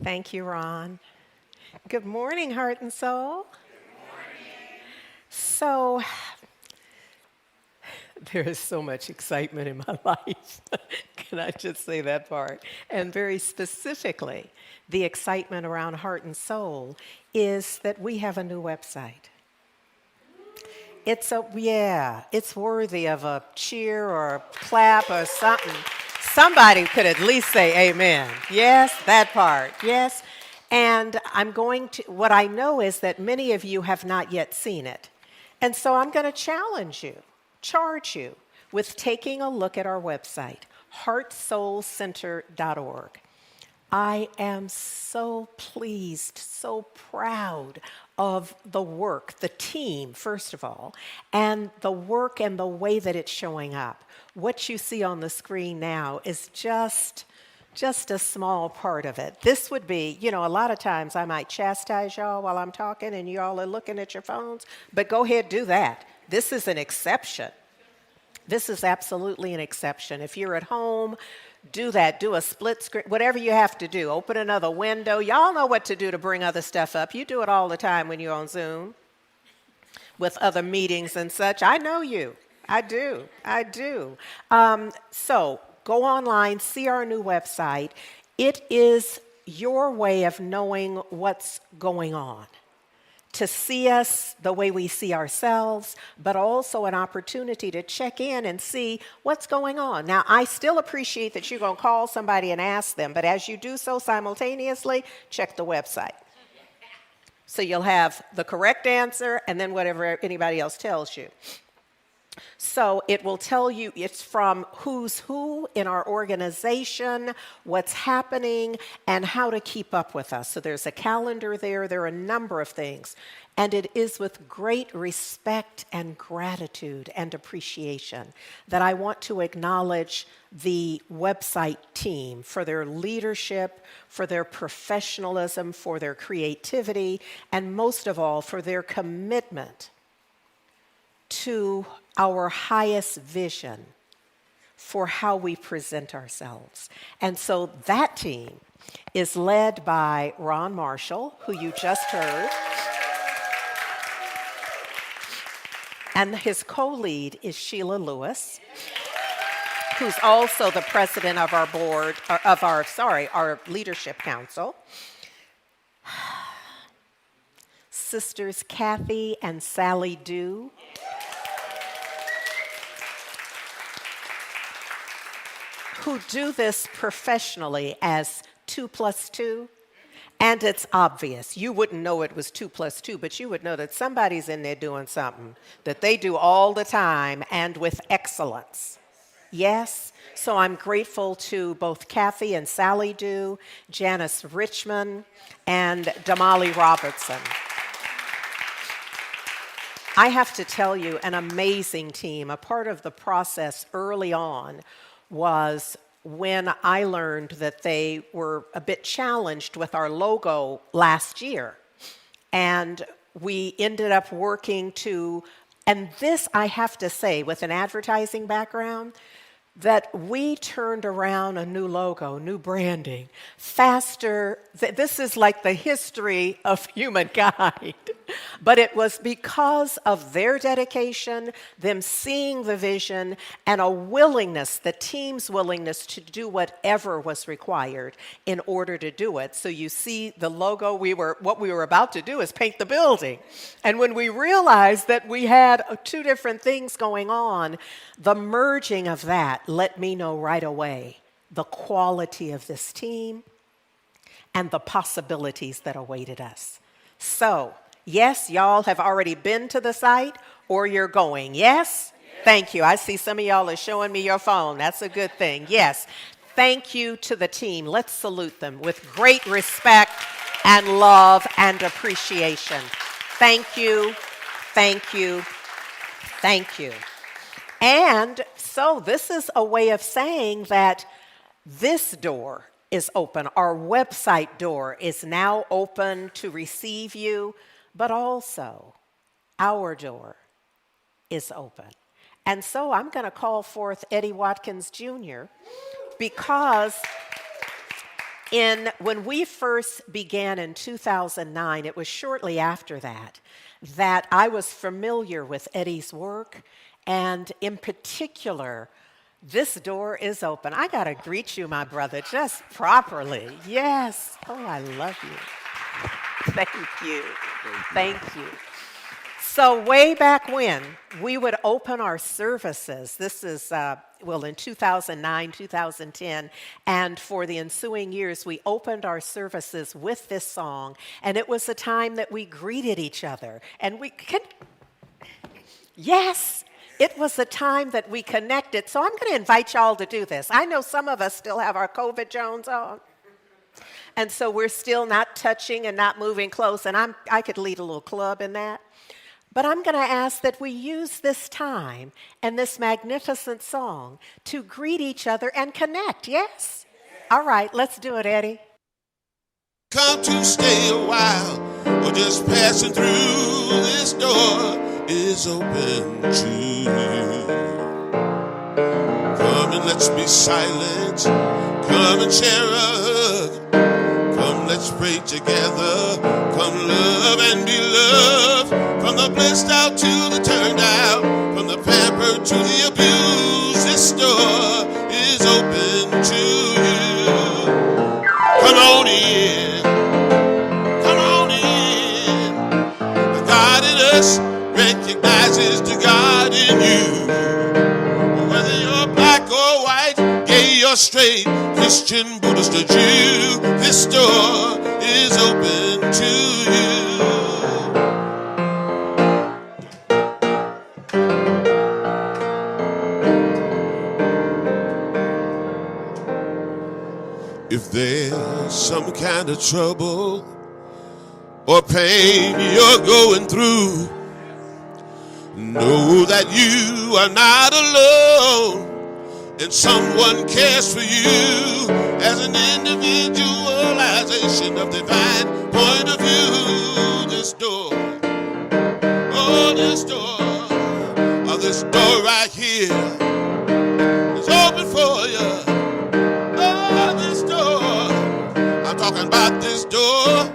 Thank you, Ron. Good morning, Heart and Soul. So, there is so much excitement in my life. Can I just say that part? And very specifically, the excitement around Heart and Soul is that we have a new website. It's worthy of a cheer or a clap or something. Somebody could at least say amen. Yes, that part. Yes. And what I know is that many of you have not yet seen it. And so I'm going to charge you with taking a look at our website, heartsoulcenter.org. I am so pleased, so proud of the work, the team, first of all, and the work and the way that it's showing up. What you see on the screen now is just a small part of it. This would be, a lot of times I might chastise y'all while I'm talking and y'all are looking at your phones, but go ahead, do that. This is an exception. This is absolutely an exception. If you're at home, do that. Do a split screen, whatever you have to do. Open another window. Y'all know what to do to bring other stuff up. You do it all the time when you're on Zoom with other meetings and such. I know you. I do. So go online, see our new website. It is your way of knowing what's going on, to see us the way we see ourselves, but also an opportunity to check in and see what's going on. Now, I still appreciate that you're going to call somebody and ask them, but as you do so simultaneously, check the website. So you'll have the correct answer and then whatever anybody else tells you. So it will tell you it's from who's who in our organization, what's happening, and how to keep up with us. So there's a calendar there. There are a number of things. And it is with great respect and gratitude and appreciation that I want to acknowledge the website team for their leadership, for their professionalism, for their creativity, and most of all, for their commitment to our highest vision for how we present ourselves. And so that team is led by Ron Marshall, who you just heard, and his co-lead is Sheila Lewis, who's also the president of our board, our leadership council. Sisters Kathy and Sally Dew, who do this professionally as 2 + 2, and it's obvious. You wouldn't know it was 2 + 2, but you would know that somebody's in there doing something that they do all the time and with excellence. Yes? So I'm grateful to both Kathy and Sally Dew, Janice Richmond, and Damali Robertson. I have to tell you, an amazing team. A part of the process early on was when I learned that they were a bit challenged with our logo last year. And we ended up working and this I have to say, with an advertising background, that we turned around a new logo, new branding, faster. This is like the history of humankind. But it was because of their dedication, them seeing the vision, and the team's willingness to do whatever was required in order to do it. So you see the logo, what we were about to do is paint the building. And when we realized that we had two different things going on, the merging of that let me know right away the quality of this team and the possibilities that awaited us. So, yes, y'all have already been to the site or you're going. Yes? Thank you. I see some of y'all are showing me your phone. That's a good thing. Yes. Thank you to the team. Let's salute them with great respect and love and appreciation. Thank you. Thank you. Thank you. And so this is a way of saying that this door is open. Our website door is now open to receive you, but also our door is open. And so I'm going to call forth Eddie Watkins Jr. because When we first began in 2009, it was shortly after that I was familiar with Eddie's work, and in particular, this door is open. I got to greet you, my brother, just properly. Yes. Oh, I love you. Thank you. Thank you. So way back when, we would open our services. This is, in 2009, 2010, and for the ensuing years, we opened our services with this song, and it was a time that we greeted each other. And yes, it was a time that we connected. So I'm going to invite y'all to do this. I know some of us still have our COVID Jones on. And so we're still not touching and not moving close, and I could lead a little club in that. But I'm going to ask that we use this time and this magnificent song to greet each other and connect, yes? All right, let's do it, Eddie. Come to stay a while or just passing through, this door is open to you. Come and let's be silent. Come and share a hug. Come, let's pray together. Come, love and be loved. From the blessed out to the turned out, from the pampered to the abused, this door is open to you. Come on in. Come on in. The God in us recognizes the God in you. Whether you're black or white, gay or straight, Christian, Buddhist or Jew, this door is open to you. If there's some kind of trouble or pain you're going through, know that you are not alone, and someone cares for you as an individualization of divine point of view. This door, oh, this door right here is open for you. Oh, this door, I'm talking about this door.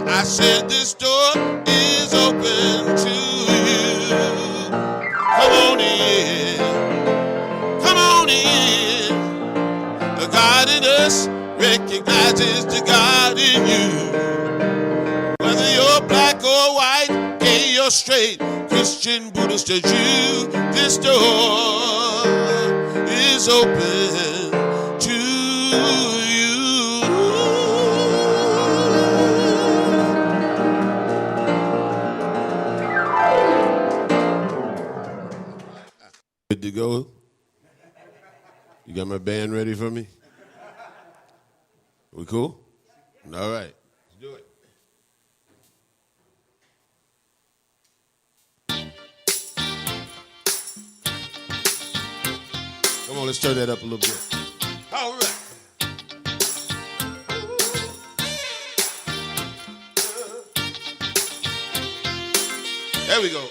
I said this door is open to you. Come on in. Come on in. The God in us recognizes the God in you. Whether you're black or white, gay or straight, Christian, Buddhist or Jew, this door is open to you. Good to go? You got my band ready for me? We cool? All right, let's do it. Come on, let's turn that up a little bit. All right. There we go.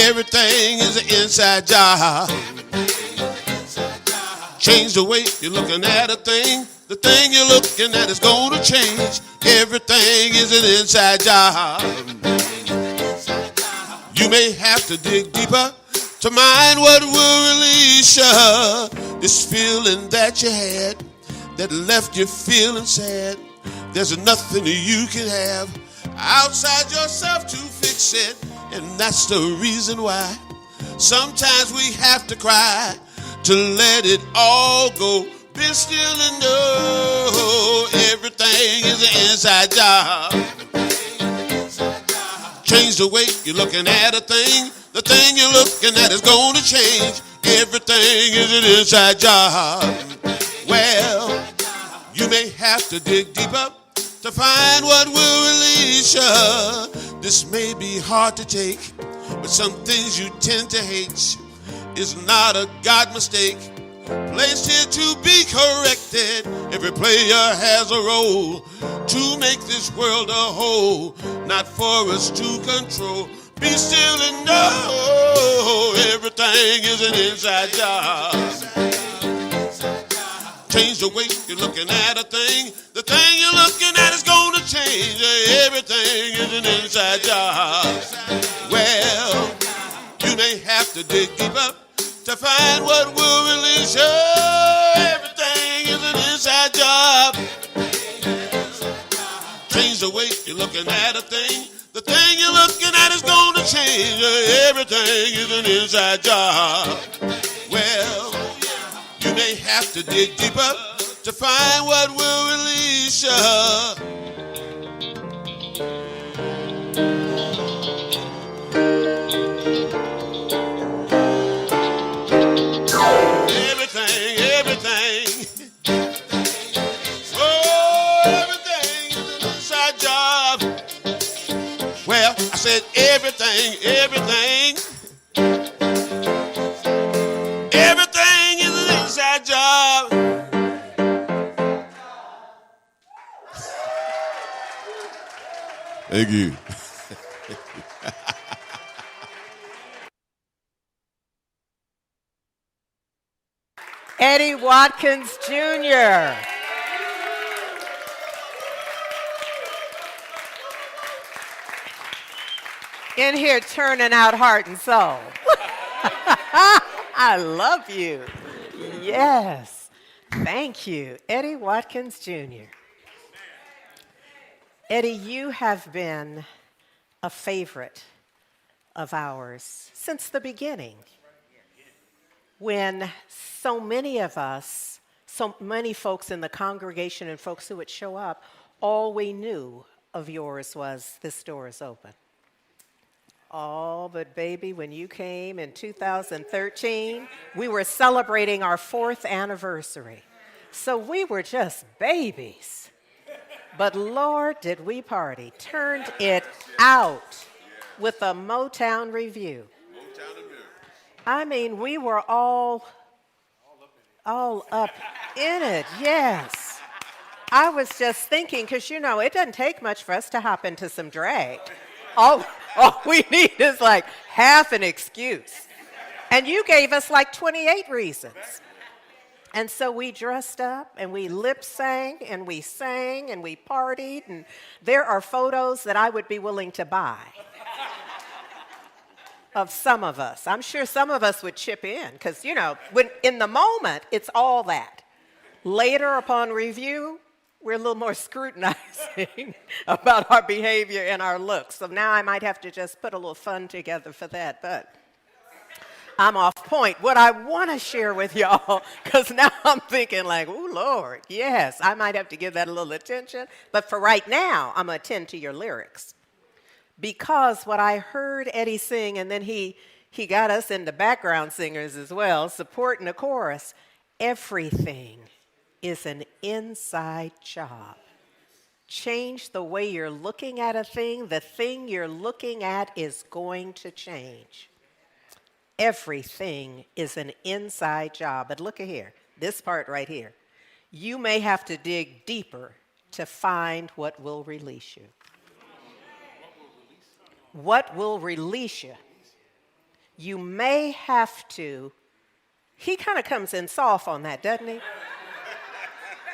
Everything is an inside job. Change the way you're looking at a thing. The thing you're looking at is going to change. Everything is an inside job. You may have to dig deeper to mind what will release you. This feeling that you had that left you feeling sad. There's nothing you can have outside yourself to fix it. And that's the reason why sometimes we have to cry to let it all go. Be still and know everything is an inside job. Change the way you're looking at a thing. The thing you're looking at is going to change. Everything is an inside job. Well, you may have to dig deeper to find what will release you. This may be hard to take, but some things you tend to hate is not a God mistake. Placed here to be corrected. Every player has a role to make this world a whole, not for us to control. Be still and know everything is an inside job. Change the way you're looking at a thing. The thing you're looking at is going to change. Everything is an inside job. Well, you may have to dig deeper to find what will release you. Everything is an inside job. Change the way you're looking at a thing. The thing you're looking at is going to change. Everything is an inside job. Well, you may have to dig deeper to find what will release you. Everything. Oh, everything is an inside job. Well, I said everything. Everything is an inside job. Thank you. Eddie Watkins Jr. In here turning out heart and soul. I love you. Yes. Thank you, Eddie Watkins Jr. Eddie, you have been a favorite of ours since the beginning. When so many of us, so many folks in the congregation and folks who would show up, all we knew of yours was this door is open. Oh, but baby, when you came in 2013, we were celebrating our 4th anniversary. So we were just babies. But Lord, did we party. Turned it out with a Motown review. I mean, we were all up in it, yes. I was just thinking, because, you know, it doesn't take much for us to hop into some drag. All we need is like half an excuse. And you gave us like 28 reasons. And so we dressed up and we lip sang and we partied. And there are photos that I would be willing to buy of some of us. I'm sure some of us would chip in because, you know, when in the moment, it's all that. Later, upon review, we're a little more scrutinizing about our behavior and our looks. So now I might have to just put a little fun together for that, but I'm off point. What I want to share with y'all, because now I'm thinking like, oh, Lord, yes, I might have to give that a little attention. But for right now, I'm going to attend to your lyrics. Because what I heard Eddie sing, and then he got us into background singers as well, supporting the chorus, everything is an inside job. Change the way you're looking at a thing. The thing you're looking at is going to change. Everything is an inside job. But look at here, this part right here. You may have to dig deeper to find what will release you. What will release you? You may have to. He kind of comes in soft on that, doesn't he?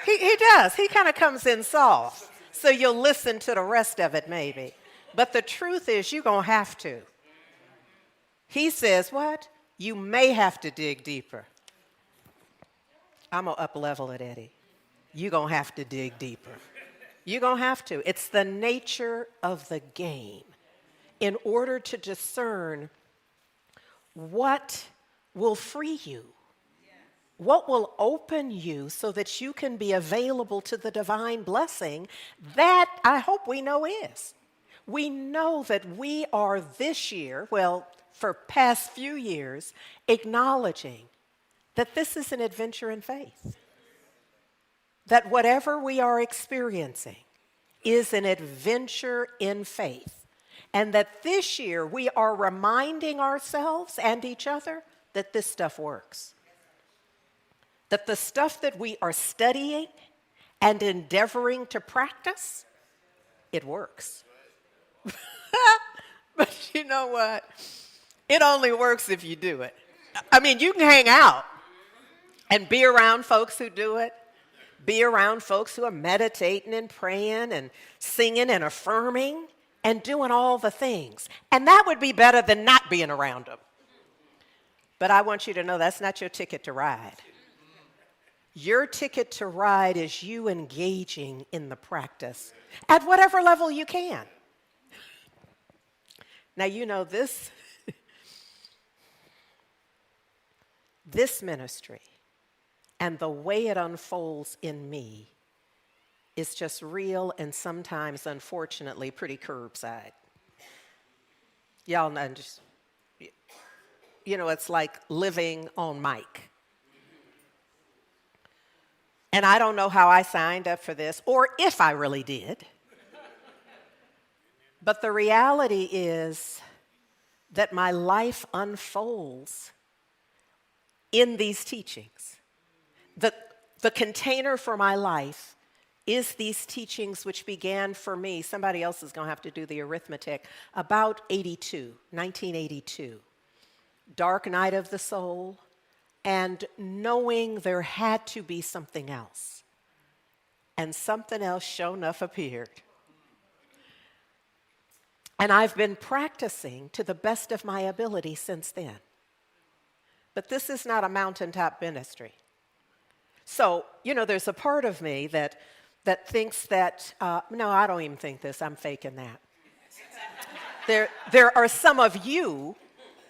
He does. He kind of comes in soft. So you'll listen to the rest of it maybe. But the truth is you're going to have to. He says, what? You may have to dig deeper. I'm going to up-level it, Eddie. You're going to have to dig deeper. You're going to have to. It's the nature of the game. In order to discern what will free you, what will open you so that you can be available to the divine blessing that I hope we know is. We know that we are this year, well, for past few years, acknowledging that this is an adventure in faith. That whatever we are experiencing is an adventure in faith. And that this year we are reminding ourselves and each other that this stuff works. That the stuff that we are studying and endeavoring to practice, it works. But you know what? It only works if you do it. I mean, you can hang out and be around folks who do it, be around folks who are meditating and praying and singing and affirming and doing all the things. And that would be better than not being around them. But I want you to know that's not your ticket to ride. Your ticket to ride is you engaging in the practice at whatever level you can. Now, you know this, this ministry and the way it unfolds in me is just real and sometimes, unfortunately, pretty curbside. Y'all know, just, you know, it's like living on mic. And I don't know how I signed up for this or if I really did. But the reality is that my life unfolds in these teachings. The container for my life is these teachings which began for me, somebody else is going to have to do the arithmetic, about 1982. Dark night of the soul, and knowing there had to be something else. And something else sure enough appeared. And I've been practicing to the best of my ability since then. But this is not a mountaintop ministry. So, you know, there's a part of me that thinks that, no, I don't even think this, I'm faking that. There are some of you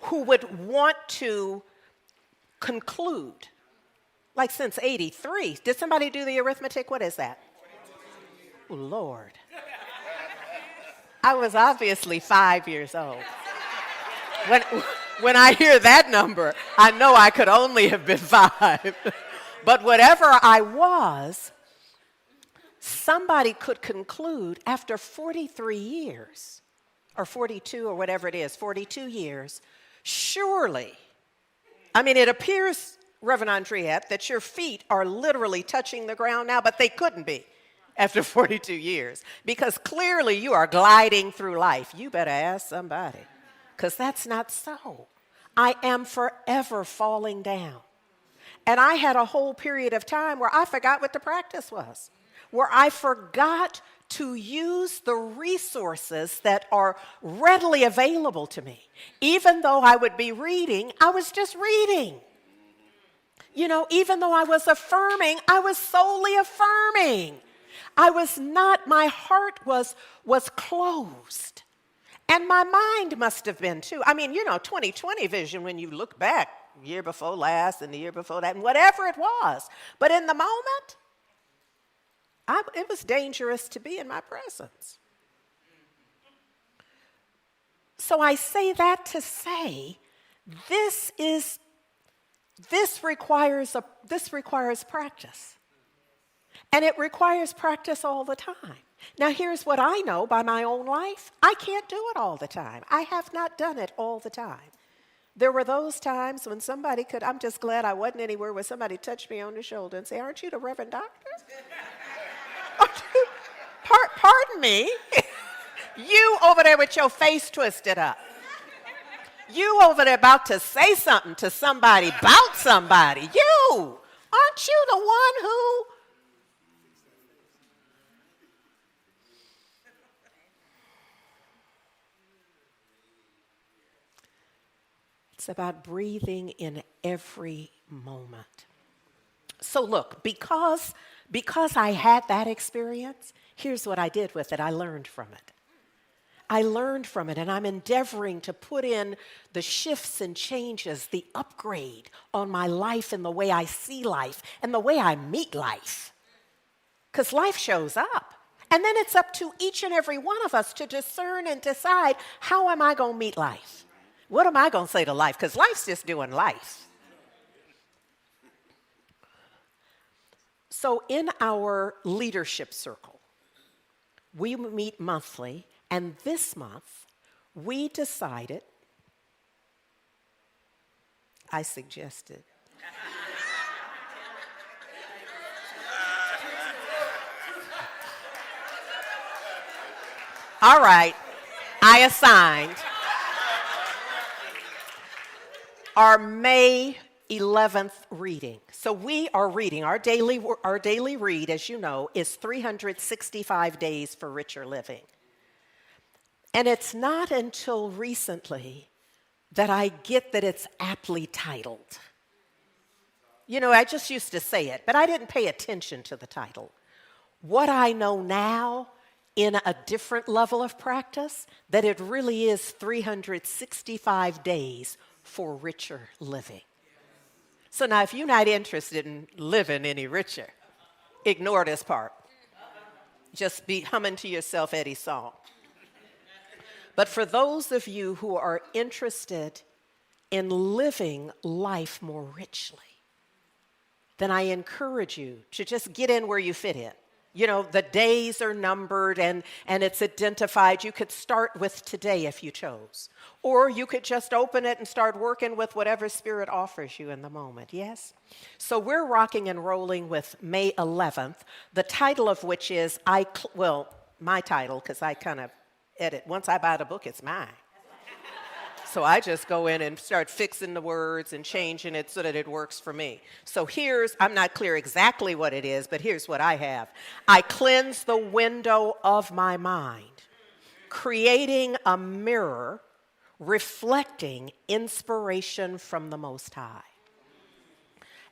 who would want to conclude, like since 83. Did somebody do the arithmetic? What is that? Oh, Lord. I was obviously 5 years old. When I hear that number, I know I could only have been 5. But whatever I was, somebody could conclude after 43 years, or 42 or whatever it is, 42 years, surely, I mean, it appears, Reverend Andriette, that your feet are literally touching the ground now, but they couldn't be after 42 years, because clearly you are gliding through life. You better ask somebody, because that's not so. I am forever falling down. And I had a whole period of time where I forgot what the practice was, where I forgot to use the resources that are readily available to me. Even though I would be reading, I was just reading. You know, even though I was affirming, I was solely affirming. I was not, my heart was closed. And my mind must have been too. I mean, you know, 20/20 vision when you look back, year before last and the year before that, and whatever it was. But in the moment, it was dangerous to be in my presence. So I say that to say, this requires practice. And it requires practice all the time. Now, here's what I know by my own life. I can't do it all the time. I have not done it all the time. There were those times when somebody could, I'm just glad I wasn't anywhere where somebody touched me on the shoulder and say, aren't you the Reverend Doctor? Pardon me. You over there with your face twisted up. You over there about to say something to somebody about somebody. You, aren't you the one who? It's about breathing in every moment. So look, because I had that experience, here's what I did with it. I learned from it. I learned from it, and I'm endeavoring to put in the shifts and changes, the upgrade on my life and the way I see life and the way I meet life. Because life shows up. And then it's up to each and every one of us to discern and decide, how am I going to meet life? What am I going to say to life? Because life's just doing life. So in our leadership circle, we meet monthly, and this month we decided, I suggested, all right, I assigned our May 11th reading. So we are reading, our daily read, as you know, is 365 days for richer living. And it's not until recently that I get that it's aptly titled. You know, I just used to say it, but I didn't pay attention to the title. What I know now, in a different level of practice, that it really is 365 days for richer living. So now if you're not interested in living any richer, ignore this part. Just be humming to yourself Eddie's song. But for those of you who are interested in living life more richly, then I encourage you to just get in where you fit in. You know, the days are numbered and it's identified. You could start with today if you chose. Or you could just open it and start working with whatever Spirit offers you in the moment, yes? So we're rocking and rolling with May 11th, the title of which is, my title, because I kind of edit. Once I buy the book, it's mine. So I just go in and start fixing the words and changing it so that it works for me. So I'm not clear exactly what it is, but here's what I have. I cleanse the window of my mind, creating a mirror reflecting inspiration from the Most High.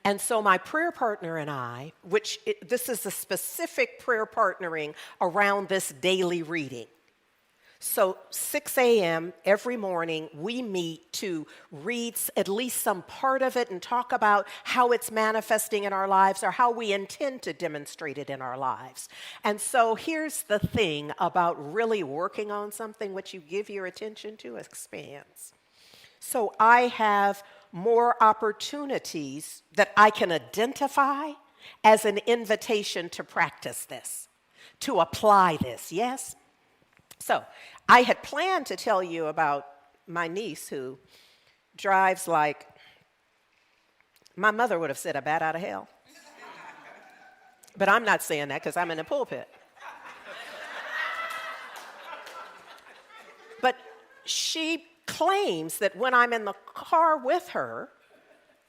And so my prayer partner and I, this is a specific prayer partnering around this daily reading. So 6 a.m. every morning, we meet to read at least some part of it and talk about how it's manifesting in our lives or how we intend to demonstrate it in our lives. And so here's the thing about really working on something, what you give your attention to expands. So I have more opportunities that I can identify as an invitation to practice this, to apply this, yes? So I had planned to tell you about my niece who drives like, my mother would have said, a bat out of hell. But I'm not saying that because I'm in the pulpit. But she claims that when I'm in the car with her,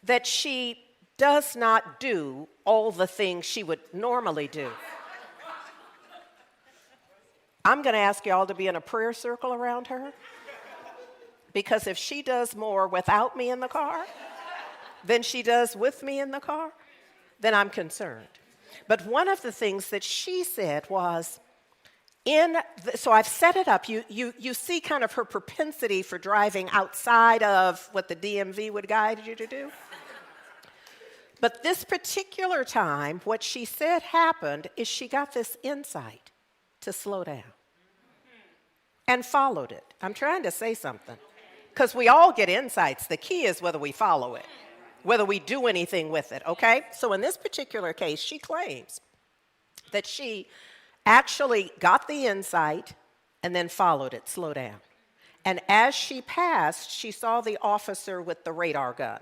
that she does not do all the things she would normally do. I'm going to ask you all to be in a prayer circle around her, because if she does more without me in the car than she does with me in the car, then I'm concerned. But one of the things that she said was, so I've set it up. You see kind of her propensity for driving outside of what the DMV would guide you to do. But this particular time, what she said happened is she got this insight to slow down and followed it. I'm trying to say something, because we all get insights. The key is whether we follow it, whether we do anything with it, okay? So in this particular case, she claims that she actually got the insight and then followed it, slow down. And as she passed, she saw the officer with the radar gun.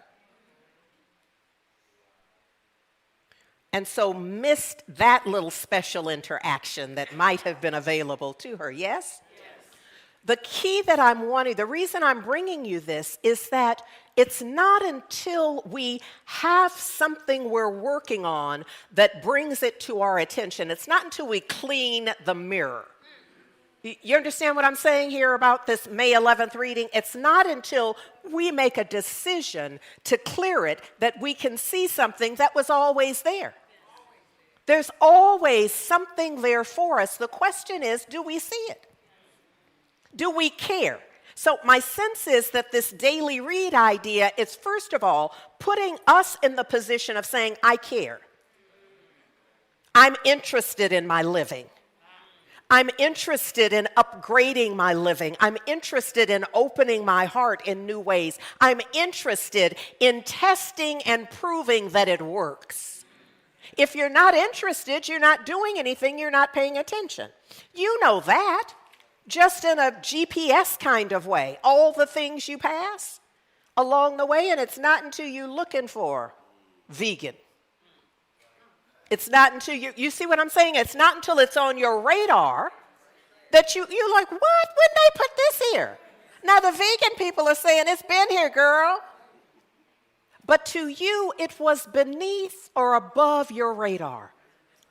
And so missed that little special interaction that might have been available to her, yes? The key that the reason I'm bringing you this is that it's not until we have something we're working on that brings it to our attention. It's not until we clean the mirror. You understand what I'm saying here about this May 11th reading? It's not until we make a decision to clear it that we can see something that was always there. There's always something there for us. The question is, do we see it? Do we care? So my sense is that this daily read idea is, first of all, putting us in the position of saying, I care. I'm interested in my living. I'm interested in upgrading my living. I'm interested in opening my heart in new ways. I'm interested in testing and proving that it works. If you're not interested, you're not doing anything, you're not paying attention. You know that. Just in a GPS kind of way, all the things you pass along the way, and it's not until you're looking for vegan. It's not until you see what I'm saying? It's not until it's on your radar that you're like, what? When they put this here? Now the vegan people are saying, it's been here, girl. but to you it was beneath or above your radar,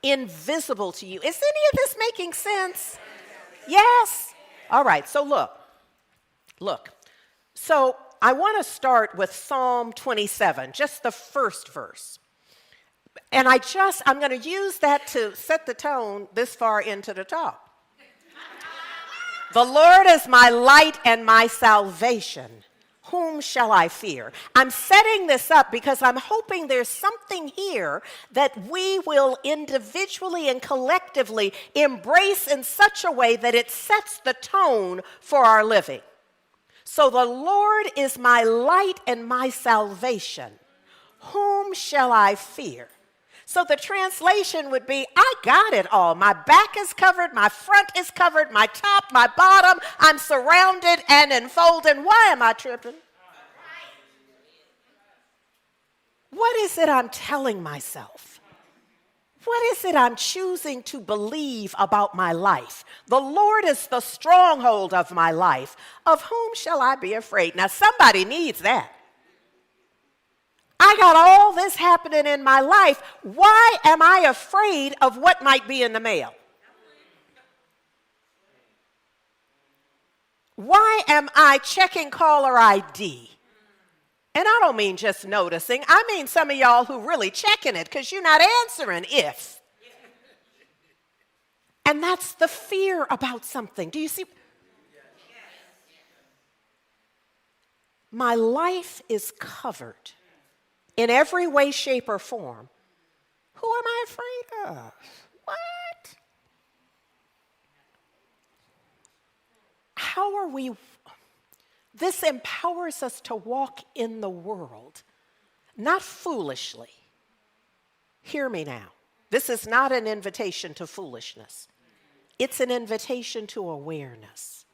invisible to you. Is any of this making sense? Yes? All right, so look. So I want to start with Psalm 27, just the first verse. And I'm going to use that to set the tone this far into the talk. The Lord is my light and my salvation. Whom shall I fear? I'm setting this up because I'm hoping there's something here that we will individually and collectively embrace in such a way that it sets the tone for our living. So the Lord is my light and my salvation. Whom shall I fear? So the translation would be, I got it all. My back is covered, my front is covered, my top, my bottom. I'm surrounded and enfolded. Why am I tripping? What is it I'm telling myself? What is it I'm choosing to believe about my life? The Lord is the stronghold of my life. Of whom shall I be afraid? Now, somebody needs that. I got all this happening in my life. Why am I afraid of what might be in the mail? Why am I checking caller ID? And I don't mean just noticing. I mean some of y'all who really checking it because you're not answering if. And that's the fear about something. Do you see? My life is covered in every way, shape, or form. Who am I afraid of? What? How are we? This empowers us to walk in the world, not foolishly. Hear me now. This is not an invitation to foolishness. It's an invitation to awareness.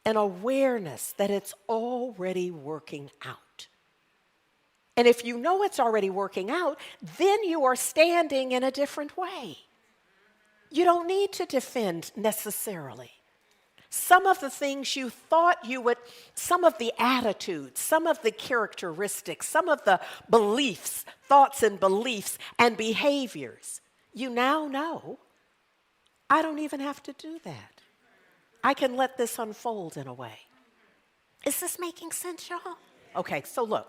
An awareness that it's already working out. And if you know it's already working out, then you are standing in a different way. You don't need to defend necessarily. Some of the things you thought you would, some of the attitudes, some of the characteristics, some of the beliefs, thoughts and beliefs and behaviors, you now know, I don't even have to do that. I can let this unfold in a way. Is this making sense, y'all? Okay, so look.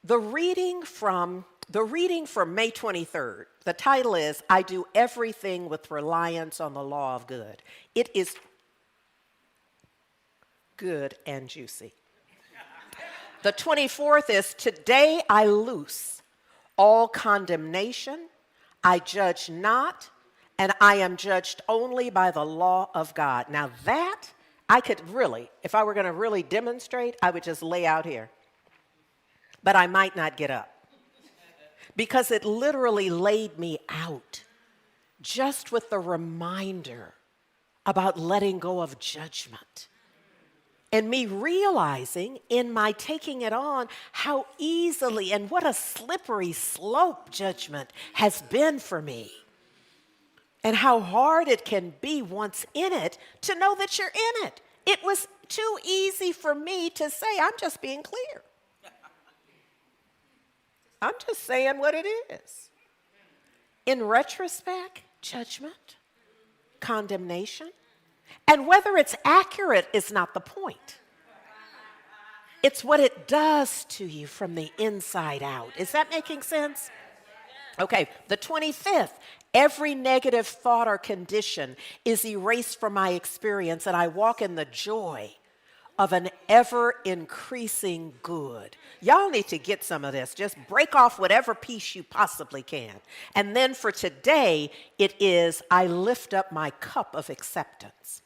The reading from May 23rd, the title is, I Do Everything with Reliance on the Law of Good. It is good and juicy. The 24th is, Today I loose all condemnation, I judge not, and I am judged only by the law of God. Now that, I could really, if I were going to really demonstrate, I would just lay out here. But I might not get up. Because it literally laid me out just with the reminder about letting go of judgment. And me realizing in my taking it on how easily and what a slippery slope judgment has been for me. And how hard it can be once in it to know that you're in it. It was too easy for me to say, I'm just being clear. I'm just saying what it is. In retrospect, judgment, condemnation, and whether it's accurate is not the point. It's what it does to you from the inside out. Is that making sense? Okay, the 25th, every negative thought or condition is erased from my experience, and I walk in the joy of an ever-increasing good. Y'all need to get some of this. Just break off whatever piece you possibly can. And then for today, it is, I lift up my cup of acceptance,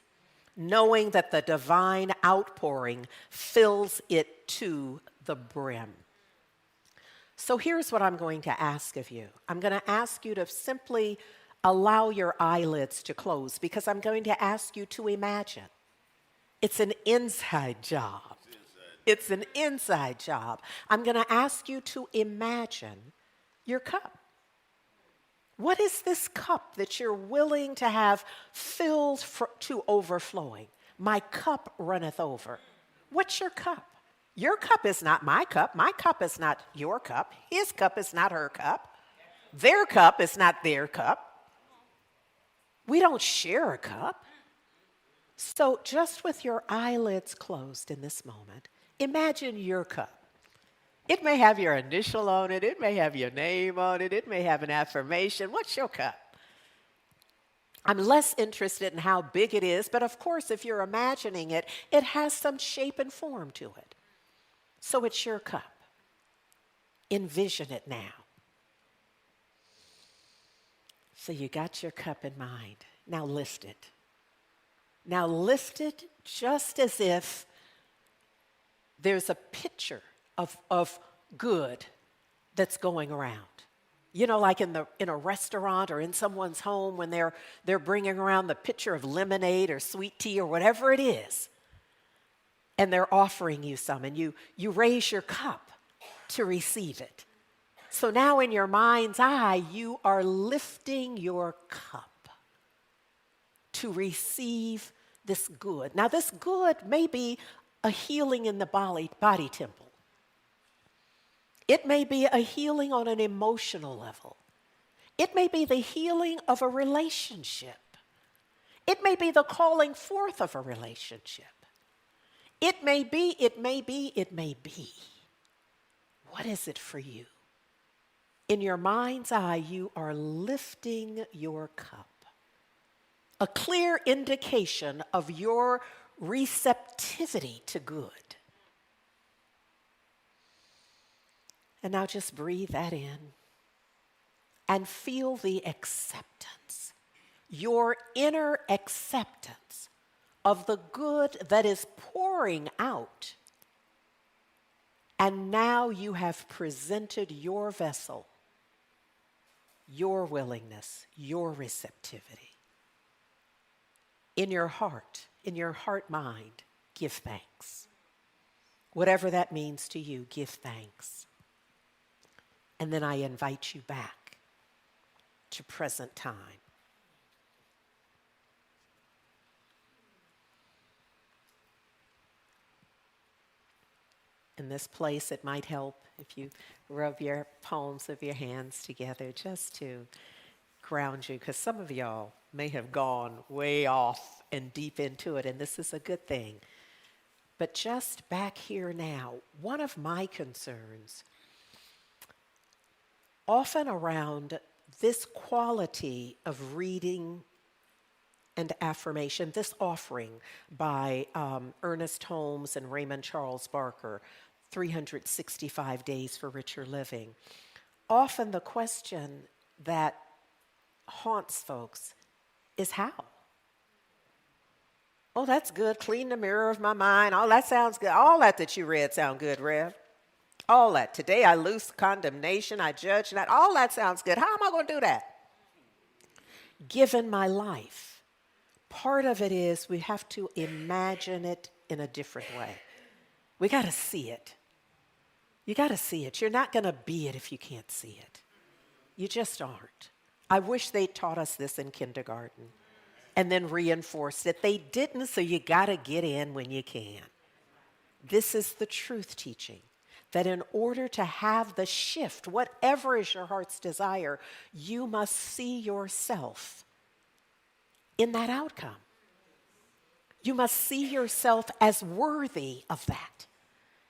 knowing that the divine outpouring fills it to the brim. So here's what I'm going to ask of you. I'm going to ask you to simply allow your eyelids to close because I'm going to ask you to imagine. It's an inside job. It's an inside job. I'm going to ask you to imagine your cup. What is this cup that you're willing to have filled to overflowing? My cup runneth over. What's your cup? Your cup is not my cup. My cup is not your cup. His cup is not her cup. Their cup is not their cup. We don't share a cup. So just with your eyelids closed in this moment, imagine your cup. It may have your initial on it. It may have your name on it. It may have an affirmation. What's your cup? I'm less interested in how big it is, but of course, if you're imagining it, it has some shape and form to it. So it's your cup. Envision it now. So you got your cup in mind. Now lift it. Now lift it just as if there's a picture of good that's going around. You know, like in a restaurant or in someone's home when they're bringing around the pitcher of lemonade or sweet tea or whatever it is, and they're offering you some, and you raise your cup to receive it. So now in your mind's eye, you are lifting your cup to receive this good. Now, this good may be a healing in the body temple. It may be a healing on an emotional level. It may be the healing of a relationship. It may be the calling forth of a relationship. It may be. What is it for you? In your mind's eye, you are lifting your cup. A clear indication of your receptivity to good. And now just breathe that in and feel the acceptance, your inner acceptance of the good that is pouring out. And now you have presented your vessel, your willingness, your receptivity. In your heart mind, give thanks. Whatever that means to you, give thanks. And then I invite you back to present time. In this place, it might help if you rub your palms of your hands together just to ground you, because some of y'all may have gone way off and deep into it, and this is a good thing. But just back here now, one of my concerns often around this quality of reading and affirmation, this offering by Ernest Holmes and Raymond Charles Barker, 365 Days for Richer Living. Often the question that haunts folks is how? Oh, that's good. Clean the mirror of my mind. Oh, that sounds good. All that you read sound good, Rev. All that. Today I loose condemnation. I judge not. All that sounds good. How am I going to do that? Given my life, part of it is we have to imagine it in a different way. We got to see it. You got to see it. You're not going to be it if you can't see it. You just aren't. I wish they taught us this in kindergarten and then reinforced it. They didn't, so you got to get in when you can. This is the truth teaching, that in order to have the shift, whatever is your heart's desire, you must see yourself in that outcome. You must see yourself as worthy of that.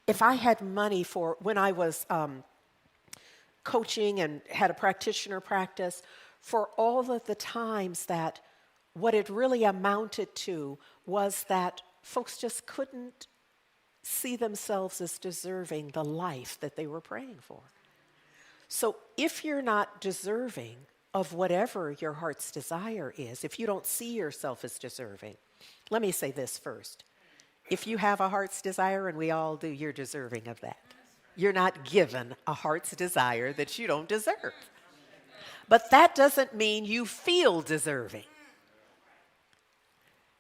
If I had money for, when I was coaching and had a practitioner practice, for all of the times that what it really amounted to was that folks just couldn't see themselves as deserving the life that they were praying for. So if you're not deserving of whatever your heart's desire is, if you don't see yourself as deserving, let me say this first. If you have a heart's desire, and we all do, you're deserving of that. You're not given a heart's desire that you don't deserve. But that doesn't mean you feel deserving.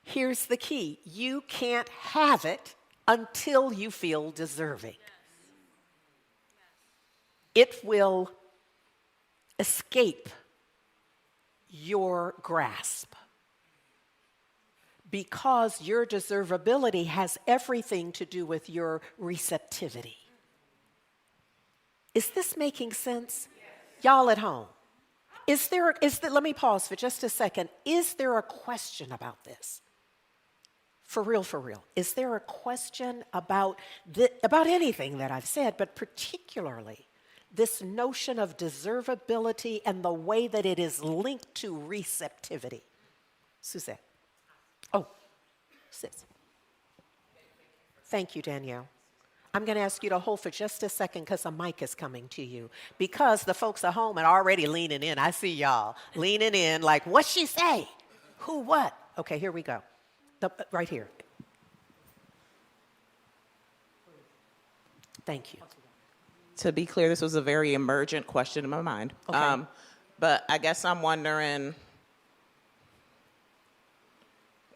Here's the key. You can't have it until you feel deserving. It will escape your grasp. because your deservability has everything to do with your receptivity. Is this making sense? Yes. Y'all at home, let me pause for just a second. Is there a question about this? For real, for real. Is there a question about anything that I've said, but particularly this notion of deservability and the way that it is linked to receptivity? Suzette. Oh, sis. Thank you, Danielle. I'm going to ask you to hold for just a second because a mic is coming to you. Because the folks at home are already leaning in. I see y'all leaning in like, what'd she say? Who, what? Okay, here we go. Right here. Thank you. To be clear, this was a very emergent question in my mind. Okay. But I guess I'm wondering,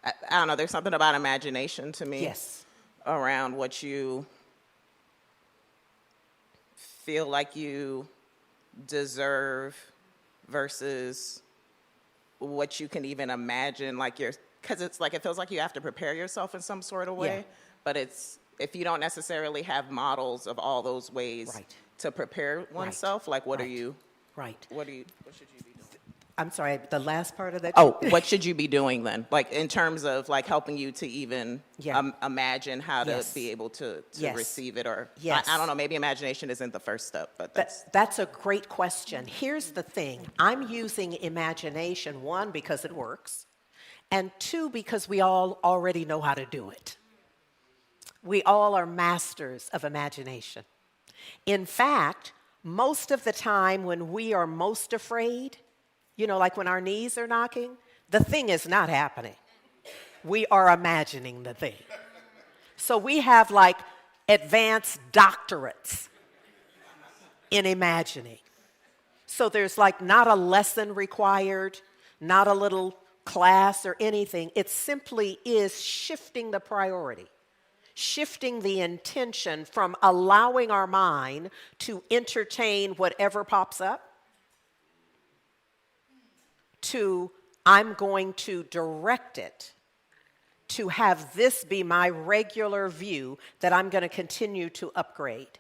I don't know, there's something about imagination to me. Yes. Around what you feel like you deserve versus what you can even imagine, because it's like it feels like you have to prepare yourself in some sort of way. Yeah. But if you don't necessarily have models of all those ways Right. to prepare oneself, like what should you be doing? I'm sorry, the last part of that? Oh, what should you be doing then? Like in terms of like helping you to even imagine how to be able to receive it, or I don't know, maybe imagination isn't the first step, but that's a great question. Here's the thing. I'm using imagination, one, because it works, and two, because we all already know how to do it. We all are masters of imagination. In fact, most of the time when we are most afraid, like when our knees are knocking, the thing is not happening. We are imagining the thing. So we have like advanced doctorates in imagining. So there's like not a lesson required, not a little class or anything. It simply is shifting the priority, shifting the intention from allowing our mind to entertain whatever pops up to I'm going to direct it to have this be my regular view that I'm going to continue to upgrade.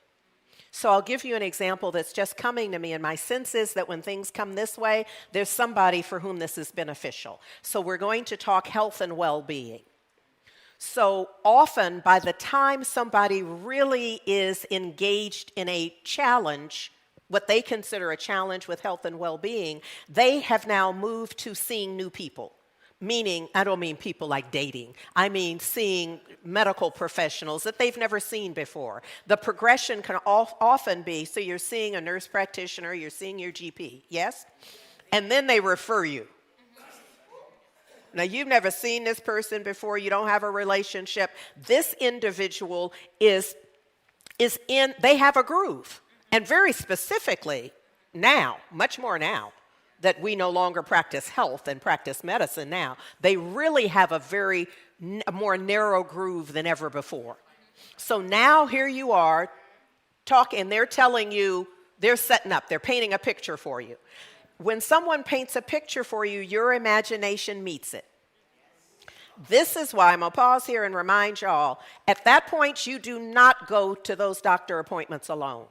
So I'll give you an example that's just coming to me, and my sense is that when things come this way, there's somebody for whom this is beneficial. So we're going to talk health and well-being. So often, by the time somebody really is engaged in a challenge, what they consider a challenge with health and well-being, they have now moved to seeing new people. Meaning, I don't mean people like dating. I mean seeing medical professionals that they've never seen before. The progression can often be, so you're seeing a nurse practitioner, you're seeing your GP, yes? And then they refer you. Now, you've never seen this person before. You don't have a relationship. This individual they have a groove. And very specifically now, much more now, that we no longer practice health and practice medicine now, they really have a more narrow groove than ever before. So now here you are talking, they're telling you, they're setting up, they're painting a picture for you. When someone paints a picture for you, your imagination meets it. This is why I'm going to pause here and remind y'all, at that point, you do not go to those doctor appointments alone.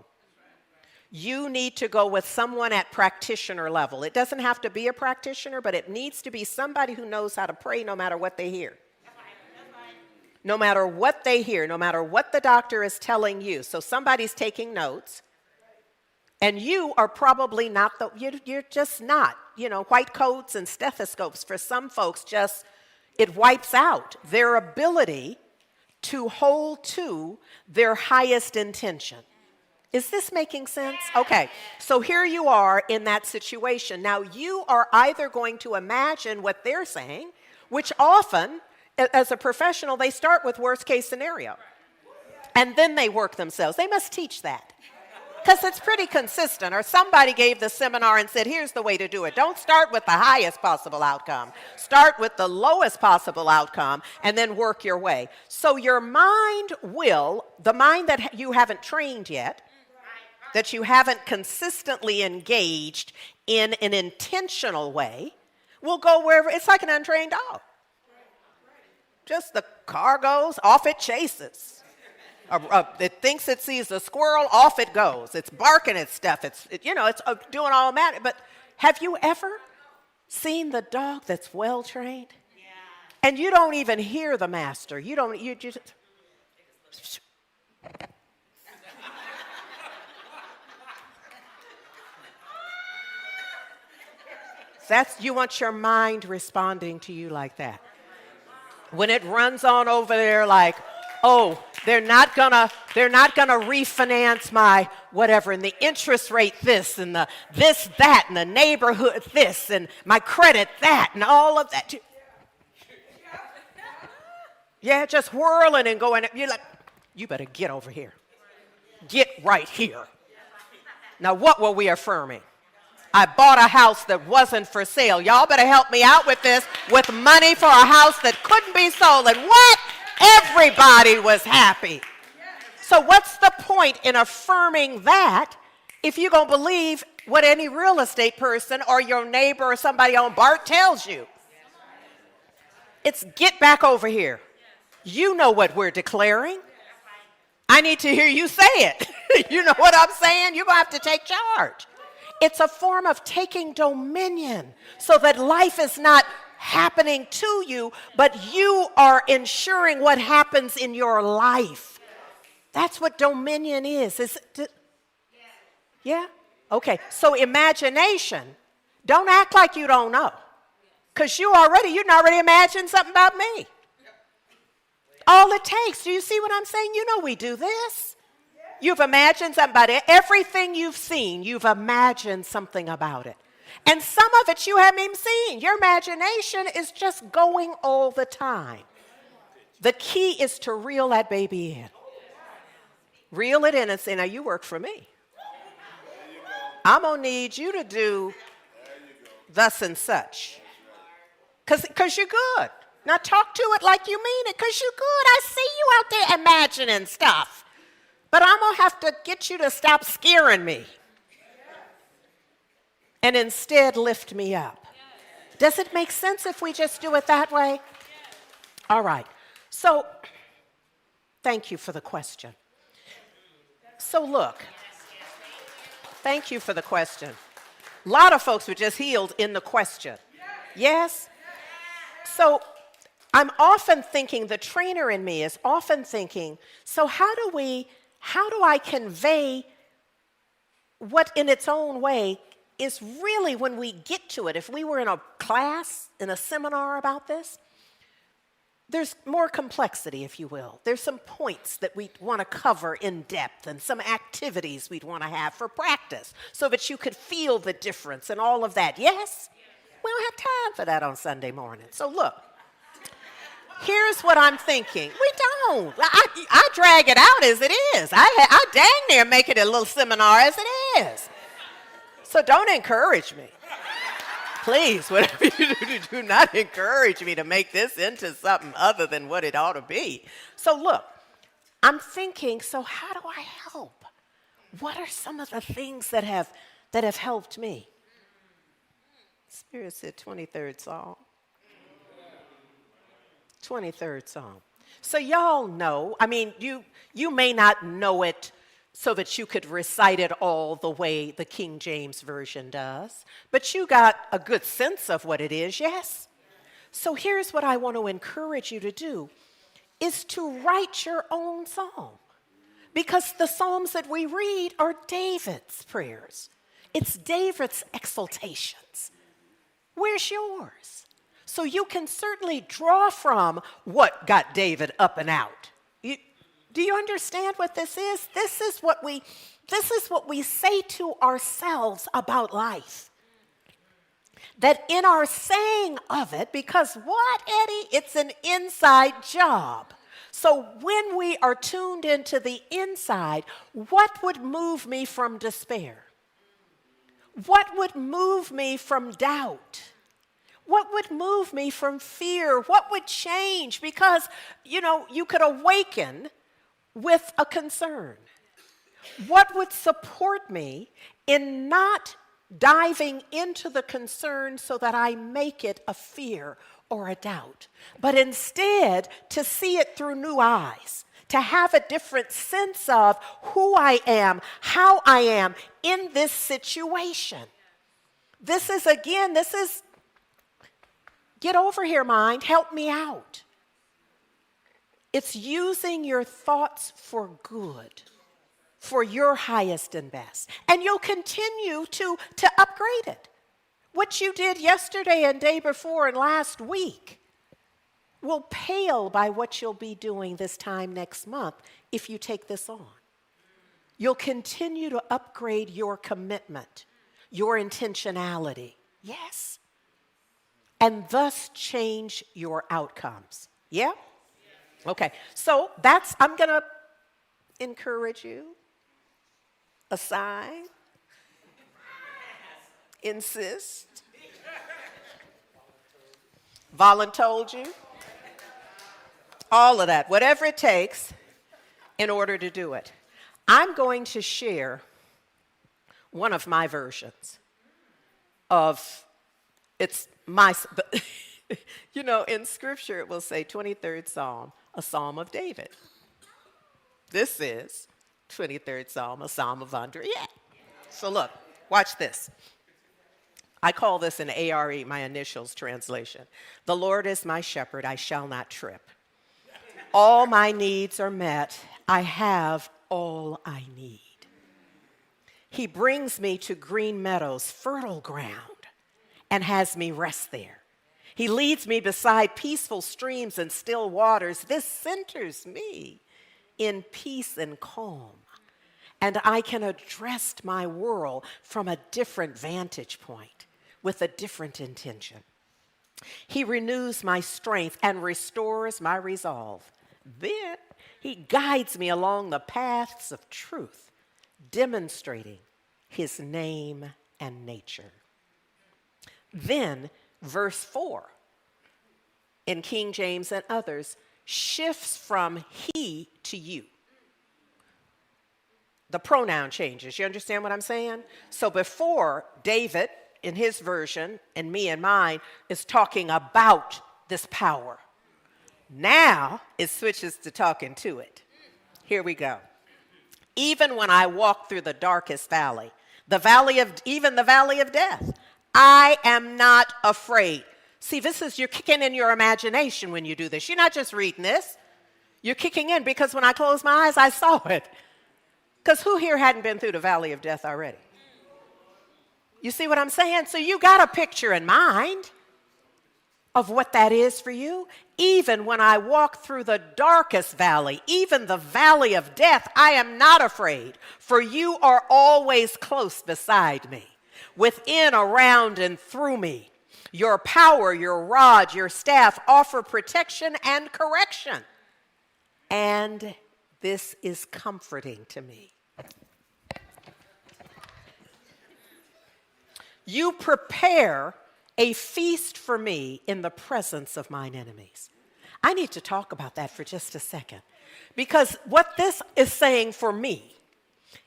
You need to go with someone at practitioner level. It doesn't have to be a practitioner, but it needs to be somebody who knows how to pray no matter what they hear. No matter what they hear, no matter what the doctor is telling you. So somebody's taking notes, and you are probably not, you're just not. White coats and stethoscopes for some folks it wipes out their ability to hold to their highest intention. Is this making sense? Okay, so here you are in that situation. Now, you are either going to imagine what they're saying, which often, as a professional, they start with worst case scenario. And then they work themselves. They must teach that. Because it's pretty consistent. Or somebody gave the seminar and said, here's the way to do it. Don't start with the highest possible outcome. Start with the lowest possible outcome and then work your way. So your mind the mind that you haven't trained yet, that you haven't consistently engaged in an intentional way, will go wherever. It's like an untrained dog. Just the car goes, off it chases. It thinks it sees a squirrel, off it goes. It's barking at stuff. It's doing all that. But have you ever seen the dog that's well trained? Yeah. And you don't even hear the master. You just. You want your mind responding to you like that. When it runs on over there like, oh, they're not gonna refinance my whatever, and the interest rate this, and the this, that, and the neighborhood this, and my credit that, and all of that. Yeah, just whirling and going. You're like, you better get over here. Get right here. Now, what were we affirming? I bought a house that wasn't for sale. Y'all better help me out with this, with money for a house that couldn't be sold. And what? Everybody was happy. So what's the point in affirming that if you're going to believe what any real estate person or your neighbor or somebody on BART tells you? It's get back over here. You know what we're declaring. I need to hear you say it. You know what I'm saying? You're going to have to take charge. It's a form of taking dominion so that life is not happening to you, but you are ensuring what happens in your life. That's what dominion is. Yeah? Okay. So imagination, don't act like you don't know. Because you already imagined something about me. All it takes, do you see what I'm saying? You know we do this. You've imagined something about it. Everything you've seen, you've imagined something about it. And some of it you haven't even seen. Your imagination is just going all the time. The key is to reel that baby in. Reel it in and say, now you work for me. I'm going to need you to do thus and such. Because you're good. Now talk to it like you mean it, because you're good. I see you out there imagining stuff. But I'm going to have to get you to stop scaring me and instead lift me up. Does it make sense if we just do it that way? All right. So thank you for the question. So look, thank you for the question. A lot of folks were just healed in the question. Yes? So I'm often thinking, the trainer in me is often thinking, so how do I convey what in its own way is really when we get to it? If we were in a class, in a seminar about this, there's more complexity, if you will. There's some points that we want to cover in depth and some activities we'd want to have for practice so that you could feel the difference and all of that. Yes? We don't have time for that on Sunday morning. So look. Here's what I'm thinking. We don't. I drag it out as it is. I dang near make it a little seminar as it is. So don't encourage me. Please, whatever you do not encourage me to make this into something other than what it ought to be. So look, I'm thinking, so how do I help? What are some of the things that have helped me? Spirit said 23rd Psalm. 23rd Psalm. So y'all know, I mean, you may not know it so that you could recite it all the way the King James Version does, but you got a good sense of what it is, yes? So here's what I want to encourage you to do, is to write your own psalm. Because the psalms that we read are David's prayers. It's David's exaltations. Where's yours? So you can certainly draw from what got David up and out. Do you understand what this is? This is what we say to ourselves about life. That in our saying of it, because what, Eddie? It's an inside job. So when we are tuned into the inside, what would move me from despair? What would move me from doubt? What would move me from fear? What would change? Because, you could awaken with a concern. What would support me in not diving into the concern so that I make it a fear or a doubt, but instead to see it through new eyes, to have a different sense of who I am, how I am in this situation. This is, get over here, mind, help me out. It's using your thoughts for good, for your highest and best. And you'll continue to upgrade it. What you did yesterday and day before and last week will pale by what you'll be doing this time next month if you take this on. You'll continue to upgrade your commitment, your intentionality, yes, and thus change your outcomes. Yeah? Okay, so I'm going to encourage you, assign, insist, voluntold you, all of that, whatever it takes in order to do it. I'm going to share one of my versions of, it's my, in Scripture it will say 23rd Psalm, a Psalm of David. This is 23rd Psalm, a Psalm of Andrea. So look, watch this. I call this an ARE, my initials translation. The Lord is my shepherd, I shall not trip. All my needs are met. I have all I need. He brings me to green meadows, fertile ground, and has me rest there. He leads me beside peaceful streams and still waters. This centers me in peace and calm. And I can address my world from a different vantage point with a different intention. He renews my strength and restores my resolve. Then he guides me along the paths of truth, demonstrating his name and nature. Then verse 4 in King James and others shifts from he to you. The pronoun changes. You understand what I'm saying? So before, David, in his version, and me and mine, is talking about this power. Now it switches to talking to it. Here we go. Even when I walk through the darkest valley, the valley of death, I am not afraid. See, you're kicking in your imagination when you do this. You're not just reading this. You're kicking in because when I closed my eyes, I saw it. Because who here hadn't been through the valley of death already? You see what I'm saying? So you got a picture in mind of what that is for you. Even when I walk through the darkest valley, even the valley of death, I am not afraid, for you are always close beside me, within, around, and through me. Your power, your rod, your staff offer protection and correction. And this is comforting to me. You prepare a feast for me in the presence of mine enemies. I need to talk about that for just a second. Because what this is saying for me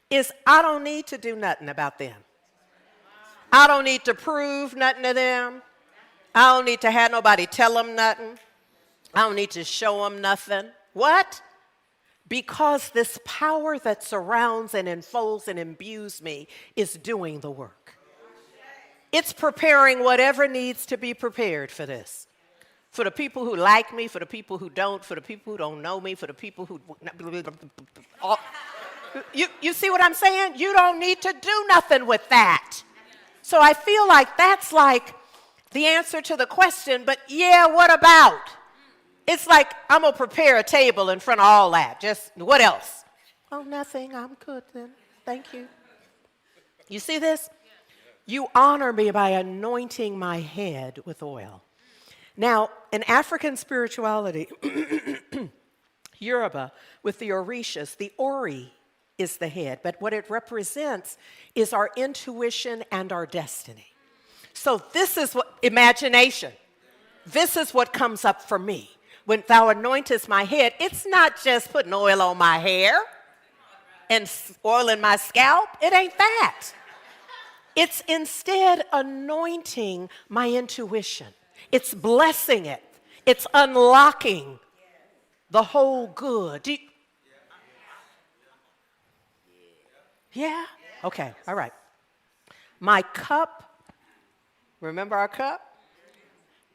is I don't need to do nothing about them. I don't need to prove nothing to them. I don't need to have nobody tell them nothing. I don't need to show them nothing. What? Because this power that surrounds and enfolds and imbues me is doing the work. It's preparing whatever needs to be prepared for this. For the people who like me, for the people who don't, for the people who don't know me, for the people who... You see what I'm saying? You don't need to do nothing with that. So I feel like that's like the answer to the question, but yeah, what about? It's like I'm going to prepare a table in front of all that. Just what else? Oh, nothing. I'm good then. Thank you. You see this? You honor me by anointing my head with oil. Now, in African spirituality, Yoruba, with the Orishas, the Ori is the head, but what it represents is our intuition and our destiny. So this is what, imagination, this is what comes up for me. When thou anointest my head, it's not just putting oil on my hair and oil in my scalp. It ain't that. It's instead anointing my intuition, It's blessing it. It's unlocking the whole good. Yeah? Okay, all right. My cup, remember our cup?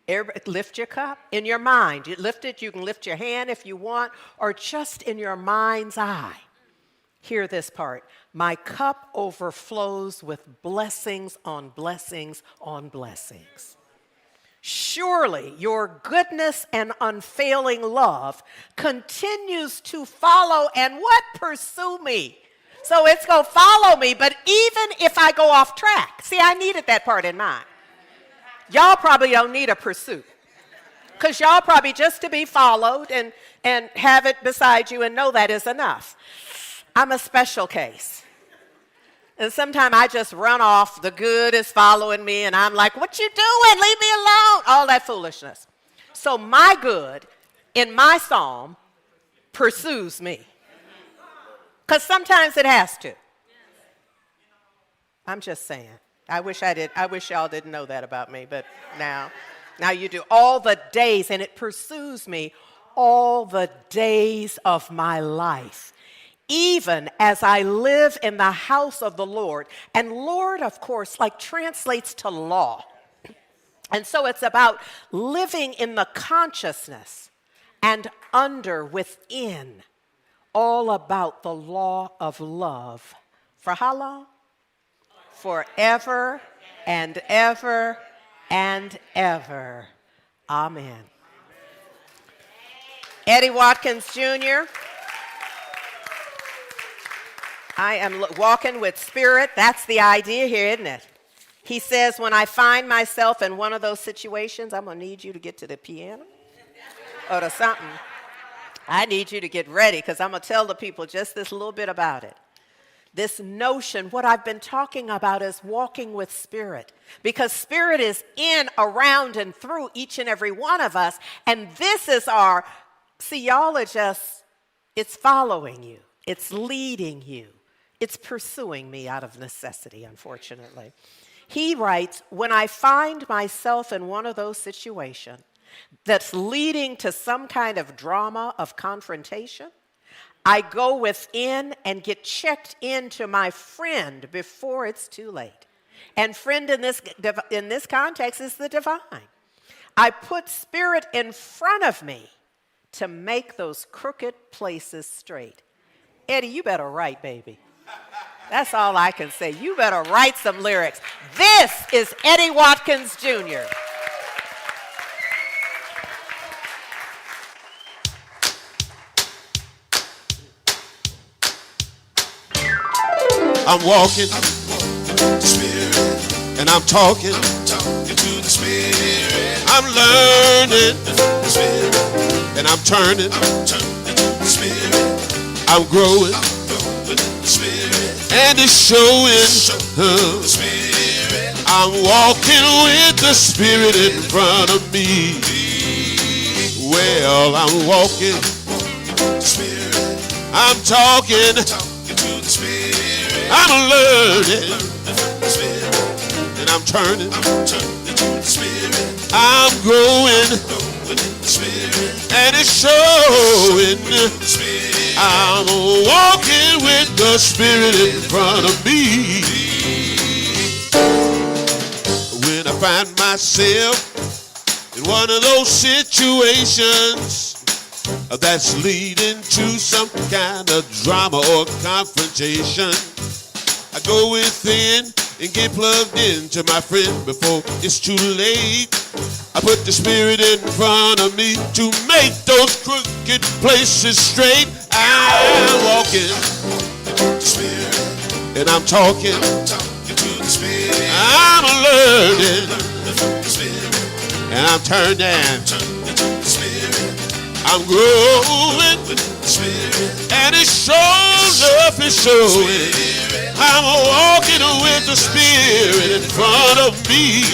Everybody, lift your cup in your mind. You lift it, you can lift your hand if you want, or just in your mind's eye. Hear this part. My cup overflows with blessings on blessings on blessings. Surely your goodness and unfailing love continues to follow and what? Pursue me. So it's going to follow me, but even if I go off track. See, I needed that part in mind. Y'all probably don't need a pursuit. Because y'all probably just to be followed and have it beside you and know that is enough. I'm a special case. And sometimes I just run off. The good is following me, and I'm like, what you doing? Leave me alone. All that foolishness. So my good in my psalm pursues me. Because sometimes it has to. I'm just saying. I wish y'all didn't know that about me, but now you do. All the days, and it pursues me all the days of my life. Even as I live in the house of the Lord. And Lord, of course, like translates to law. And so it's about living in the consciousness and within, all about the law of love. For how long? Forever and ever and ever. Amen. Eddie Watkins Jr. I am walking with spirit. That's the idea here, isn't it? He says, when I find myself in one of those situations, I'm going to need you to get to the piano or to something. I need you to get ready because I'm going to tell the people just this little bit about it. This notion, what I've been talking about is walking with spirit. Because spirit is in, around, and through each and every one of us. And this is our, see, y'all are just, it's following you. It's leading you. It's pursuing me out of necessity, unfortunately. He writes, when I find myself in one of those situations that's leading to some kind of drama of confrontation, I go within and get checked into my friend before it's too late. And friend in this context is the divine. I put spirit in front of me to make those crooked places straight. Eddie, you better write, baby. That's all I can say. You better write some lyrics. This is Eddie Watkins Jr. I'm walking Spirit, and I'm talking to the Spirit. I'm learning Spirit, and I'm turning to the Spirit. I'm growing Spirit, and it's showing Spirit. I'm walking with the Spirit in front of me. Well, I'm walking Spirit, I'm talking to the Spirit. I'm learning, and I'm turning, I'm growing, and it's showing. I'm walking with the Spirit in front of me. When I find myself in one of those situations that's leading to some kind of drama or confrontation, I go within and get plugged into my friend before it's too late. I put the Spirit in front of me to make those crooked places straight. I'm walking the Spirit, and I'm talking to the Spirit. I'm learning the Spirit, and I'm turning to the Spirit. I'm growing the Spirit, and it shows up, it's showing. I'm walking with the Spirit in front of me.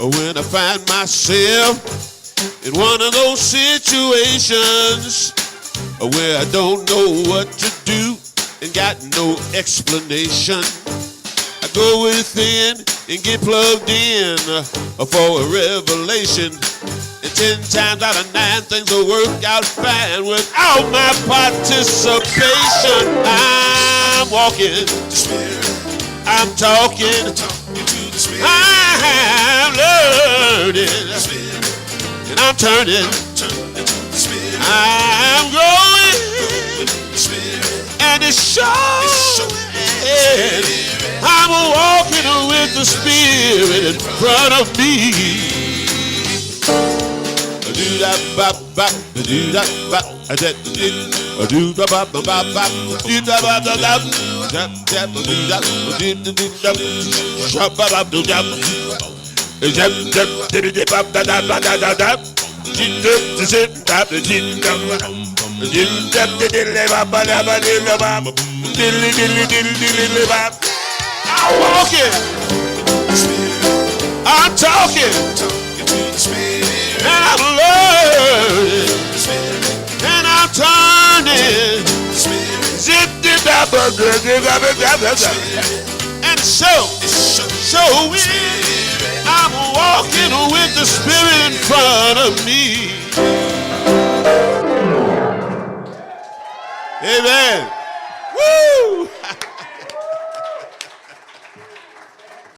When I find myself in one of those situations where I don't know what to do and got no explanation, I go within and get plugged in for a revelation. And 10 times out of 9, things will work out fine without my participation. I'm walking, I'm talking, I'm learning, and I'm turning, I'm growing, and it's showing. I'm walking with the Spirit in front of me. I'm walking, I'm talking, and I'm learning, and I'm turning, and so we, I'm walking with the Spirit in front of me. Amen. Woo!